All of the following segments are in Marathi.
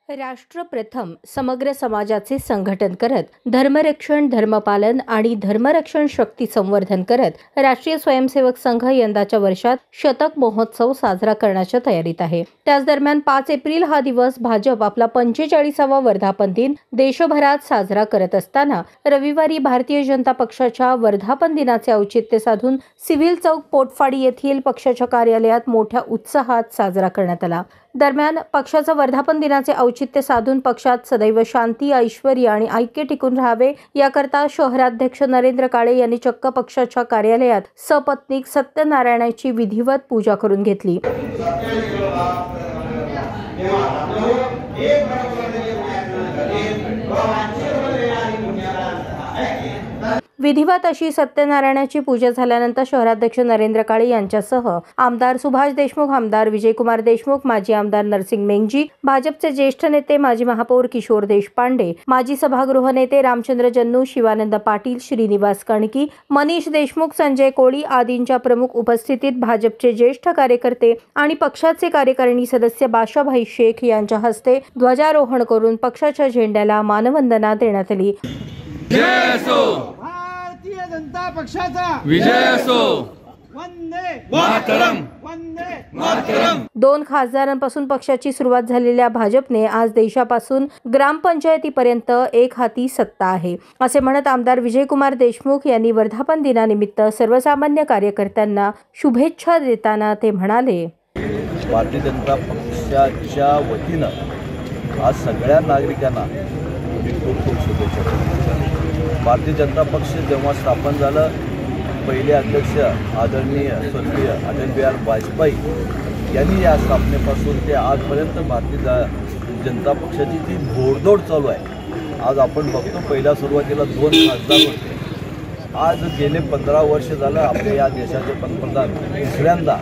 राष्ट्र प्रथम समग्र समाजाचे संघटन करत धर्मरक्षण, धर्मपालन आणि धर्मरक्षण शक्ती संवर्धन करत राष्ट्रीय स्वयंसेवक संघ यंदाच्या वर्षात शतक महोत्सव साजरा करण्याच्या तयारीत आहे। त्याच दरम्यान 5 एप्रिल हा दिवस भाजप आपला 45वा वर्धापन दिन देशभरात साजरा करत असताना रविवारी भारतीय जनता पक्षाच्या वर्धापन दिनाचे औचित्य साधून सिव्हिल चौक पोटफाडी येथील पक्षाच्या कार्यालयात मोठ्या उत्साहात साजरा करण्यात आला। दरम्यान पक्षाचा वर्धापन दिनाचे औचित्य साधून पक्षात सदैव शांती, ऐश्वर्य आणि ऐक्य टिकून राहावे याकरता शहराध्यक्ष नरेंद्र काळे यांनी चक्क पक्षाच्या कार्यालयात सपत्नीक सत्यनारायणाची विधिवत पूजा करून घेतली। विधिवत अशी सत्यनारायणाची पूजा झाल्यानंतर शहराध्यक्ष नरेंद्र काळे यांच्यासह आमदार सुभाष देशमुख, आमदार विजयकुमार देशमुख, माजी आमदार नरसिंग मेंगजी, भाजपचे ज्येष्ठ नेते माजी महापौर किशोर देशपांडे, माजी सभागृह नेते रामचंद्र जन्नू, शिवानंद पाटील, श्रीनिवास कणकी, मनीष देशमुख, संजय कोळी आदींच्या प्रमुख उपस्थितीत भाजपचे ज्येष्ठ कार्यकर्ते आणि पक्षाचे कार्यकारिणी सदस्य बाशाभाई शेख यांच्या हस्ते ध्वजारोहण करून पक्षाच्या झेंड्याला मानवंदना देण्यात आली। जय असो, भारतीय जनता पक्षाचा विजय असो, वंदे मातरम, वंदे मातरम। 2 खासदारांपासून पक्षाची सुरुवात झालेल्या भाजपने आज देशापासून ग्रामपंचायतीपर्यंत एक हाती सत्ता आहे असे म्हणत आमदार विजयकुमार देशमुख यांनी वर्धापन दिनानिमित्त सर्वसामान्य कार्यकर्त्यांना शुभेच्छा देताना ते म्हणाले, भारतीय जनता पक्षाच्या वतीनं आज सगळ्या नागरिकांना खूप शुभेच्छा। भारतीय जनता पक्ष जेव्हा स्थापन झालं, पहिले अध्यक्ष आदरणीय स्वर्गीय अटल बिहारी वाजपेयी यांनी या स्थापनेपासून ते आजपर्यंत भारतीय जनता पक्षाची जी घोडदौड चालू आहे। आज आपण बघतो, पहिल्या सुरुवातीला 2 खासदार होते, आज गेले 15 वर्ष झालं आपल्या या देशाचे पंतप्रधान दुसऱ्यांदा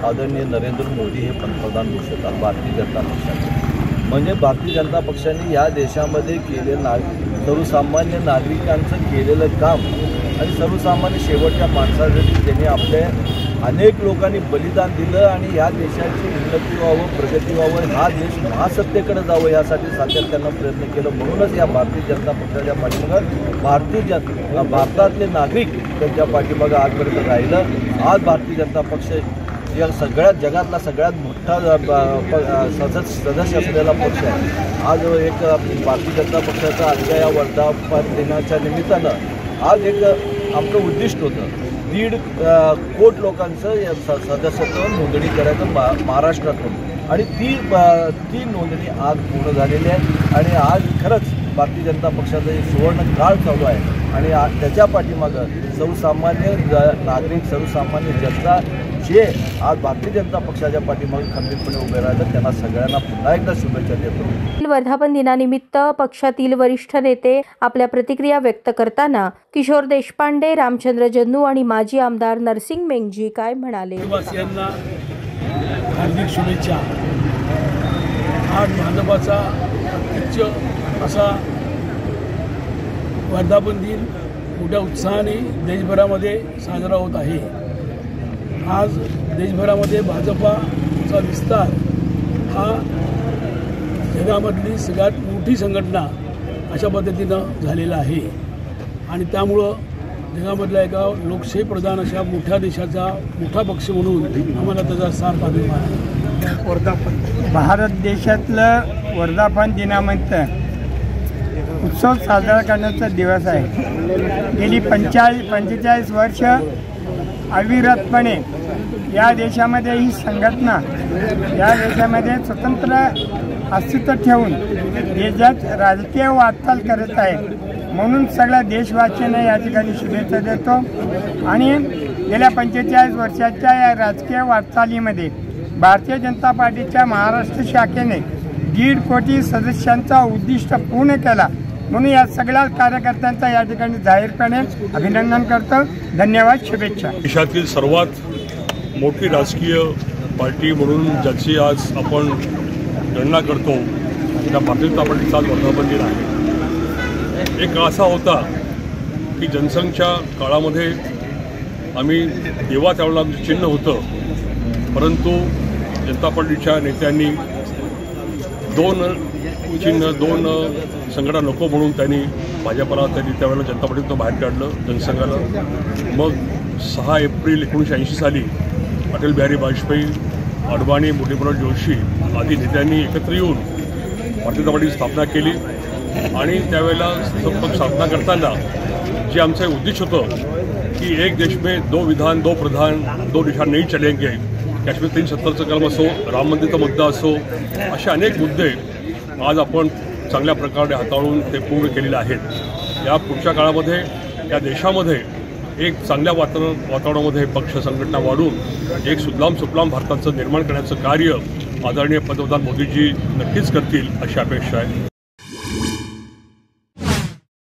आदरणीय नरेंद्र मोदी हे पंतप्रधान होऊ शकतात भारतीय जनता पक्षाचे। म्हणजे भारतीय जनता पक्षाने या देशामध्ये सर्वसामान्य नागरिकांचं केलेलं काम आणि सर्वसामान्य शेवटच्या माणसासाठी त्यांनी आपले अनेक लोकांनी बलिदान दिलं आणि या देशाची उन्नती व्हावं, प्रगती व्हावं, हा देश महासत्तेकडे जावं यासाठी सातत्यानं प्रयत्न केलं। म्हणूनच या भारतीय जनता पक्षाच्या पाठीमागे भारतातले नागरिक त्यांच्या पाठीमागे आजपर्यंत राहिलं। आज भारतीय जनता पक्ष या सगळ्यात जगातला सगळ्यात मोठा सदस्य असलेला पक्ष आहे। आज एक भारतीय जनता पक्षाचा आजच्या या वर्धापन दिनाच्या निमित्तानं आज एक आमचं उद्दिष्ट होतं, 1.5 कोटी लोकांचं सदस्यत्व नोंदणी करायचं महाराष्ट्रातून आणि ती नोंदणी आज पूर्ण झालेली आहे आणि आज खरंच भारतीय जनता पक्षाचा एक सुवर्ण काळ चालू आहे आणि त्याच्या पाठीमागं सर्वसामान्य नागरिक, सर्वसामान्य जनता जे आज भारतीय जनता पक्षाच्या पाठीमागे खंबीरपणे उभे राहिलं त्यांना सगळ्यांना पुन्हा एकदा शुभेच्छा देतो। वर्धापन दिनानिमित्त पक्षातील वरिष्ठ नेते आपल्या प्रतिक्रिया व्यक्त करताना किशोर देशपांडे, रामचंद्र जन्नू आणि माजी आमदार नरसिंग मेंगजी काय म्हणाले, हार्दिक शुभेच्छा। आज भाजपाचा उच्च असा वर्धापन दिन मोठ्या उत्साहाने देशभरामध्ये साजरा होत आहे। आज देशभरामध्ये भाजपाचा विस्तार हा जगामधली सगळ्यात मोठी संघटना अशा पद्धतीनं झालेला आहे आणि त्यामुळं जगामधल्या एका लोकशाही प्रधान अशा मोठ्या देशाचा मोठा पक्ष म्हणून आम्हाला त्याचा सार्थ अभिमान आहे। वर्धापन भारत देशातलं वर्धापन दिनानिमित्त उत्सव साजरा करण्याचा दिवस आहे। गेली 45 वर्ष अविरतपणे या देशामध्ये ही संघटना या देशामध्ये स्वतंत्र अस्तित्व ठेवून देशात राजकीय वाटचाल करत आहे। म्हणून सगळ्या देशवासियांना या ठिकाणी शुभेच्छा देतो आणि गेल्या 45 वर्षाच्या या राजकीय वाटचालीमध्ये भारतीय जनता पार्टीच्या महाराष्ट्र शाखेने 1.5 कोटी सदस्यांचा उद्दिष्ट पूर्ण केला। म्हणून या सगळ्या कार्यकर्त्यांचा या ठिकाणी जाहीरपणे अभिनंदन करतो। धन्यवाद, शुभेच्छा। देशातील सर्वात मोठी राजकीय पार्टी म्हणून ज्याची आज आपण गणना करतो त्या भारतीय जनता पार्टीचा आज वर्धापन दिन आहे। एक असा होता की जनसंघच्या काळामध्ये आम्ही देवा त्यावेळेला आमचं चिन्ह होतं, परंतु जनता पार्टीच्या नेत्यांनी 2 दोन संघटना नको म्हणून त्यांनी भाजपला त्यावेळेला जनता पार्टीतून बाहेर काढलं जनसंघाला. मग 6 एप्रिल 1980 साली अटल बिहारी वाजपेयी, अडवाणी, मुरलीधर जोशी आदी नेत्यांनी एकत्र येऊन भारतीय जनता पार्टीची स्थापना केली. आणि त्यावेळेला पक्ष स्थापना करताना जे आमचं उद्दिष्ट होतं की एक देश में 2 विधान 2 प्रधान 2 निशान नहीं चलेंगे, काश्मीर 370चं कलम असो, राम मंदिरचा मुद्दा असो, असे अनेक मुद्दे आज आपण चांगल्या प्रकारे हाताळून ते पूर्ण केलेले आहेत. या पुढच्या काळामध्ये या देशामध्ये एक चांगल्या वातावरणामध्ये पक्ष संघटना वाढून एक सुजलाम सुफलाम भारताचं निर्माण करण्याचं कार्य आदरणीय पंतप्रधान मोदीजी नक्कीच करतील अशी अपेक्षा आहे.